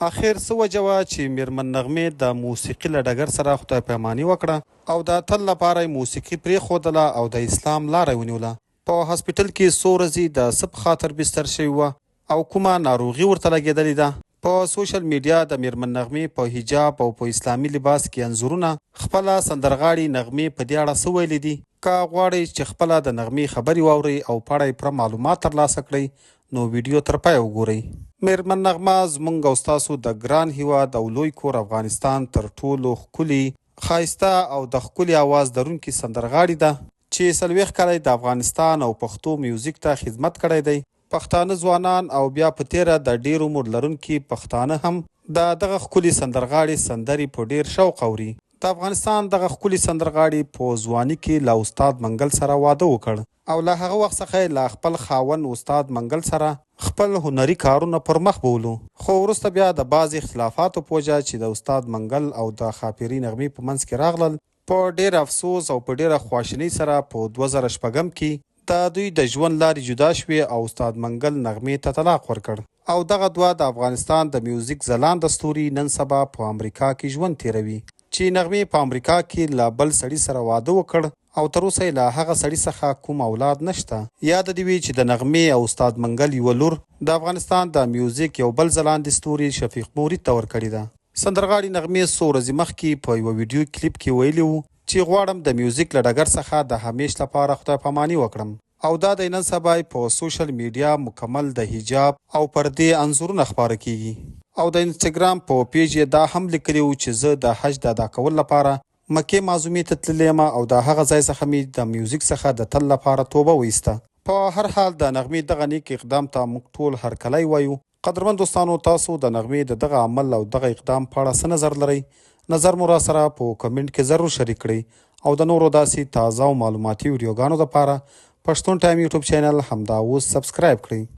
اخر څه وجه وه چې میرمن نغمې د موسیقي له ډګر سره خدای پیماني وکړه او د تل لپاره یې موسیقي پرېښودله او د اسلام لاره یې ونیوله. په هاسپیټل کې څو ورځې د څه په خاطر بستر شوې وه او کومه ناروغي ورته لګېدلې ده. په سوشل میډیا د میرمن نغمې په حجاب او په اسلامي لباس کې انځورونه خپله سندرغاړې نغمې په دې اړه څه ویلي دي. که غواړئ چې خپله د نغمې خبرې واورئ او په اړه یې پوره معلومات ترلاسه کړئ نو ویډیو تر پایه وګورئ. میرمن نغمه زموږ او ستاسو د ګران هیواد او لوی کور افغانستان تر ټولو ښکلي، ښایسته او د ښکلي اواز لرونکي سندرغاړې ده چې 40 کاله د افغانستان او پښتو میوزیک ته خدمت کړی دی. پښتانه ځوانان او بیا په تیره د ډېر عمر لرونکي پښتانه هم د دغه ښکلي سندرغاړې سندرې په ډېر شوق اوري. د افغانستان دغه ښکلي سندرغاړې په ځواني کې له استاد منګل سره واده وکړ او له هغه وخت څخه یې له خپل خاوند استاد منګل سره خپل هنري کارونه پر مخ بولو. خو وروسته بیا د بعضې اختلافاتو په وجه چې د استاد منګل او د ښاپیرۍ نغمې په منځ کې راغلل، په ډېر افسوس او په ډېره خواشینۍ سره په 2006 کې د دوی د ژوند لارې جدا شوې او استاد منګل نغمې ته طلاق ورکړ او دغه دوه د افغانستان د میوزیک ځلانده ستوري نن سبا په امریکا کې ژوند تیروي. چې نغمې په امریکا کې له بل سړي سره واده وکړ او تر اوسه یې له هغه سړي څخه کوم اولاد نشته. یاد دې وي چې د نغمې او استاد منګل یوه لور د افغانستان د میوزیک یو بل ځلاندې ستوري شفیق مورید ته ورکړې ده. سندرغاړې نغمې څو ورځې مخکې په یوه ویډیو کلیپ کې ویلي وو چې غواړم د میوزیک له ډګر څخه د همیش لپاره خدای پاماني وکړم او دا د نن سبا په سوشل میډیا مکمل د حجاب او پردې انځورونه خپاره کیږي او د انسټاګرام په پیج یې دا هم لیکلي وو چې زه د حج د ادا کولو لپاره مکې معظمې ته تللی یم او د هغه ځای څخه مې د میوزیک څخه د تل لپاره توبه وایسته. په هر حال د نغمې دغه نیک اقدام ته موږ ټول هرکلی وایو. قدرمن دوستانو، تاسو د نغمې د دغه عمل او دغه اقدام په اړه څه نظر لرئ؟ نظر مو را سره په کمنټ کې ضرور شریک کړئ او د نورو داسې تازه او معلوماتي ویډیوګانو لپاره پښتون ټایم یوټیوب چینل همدا اوس سبسکرایب کړئ.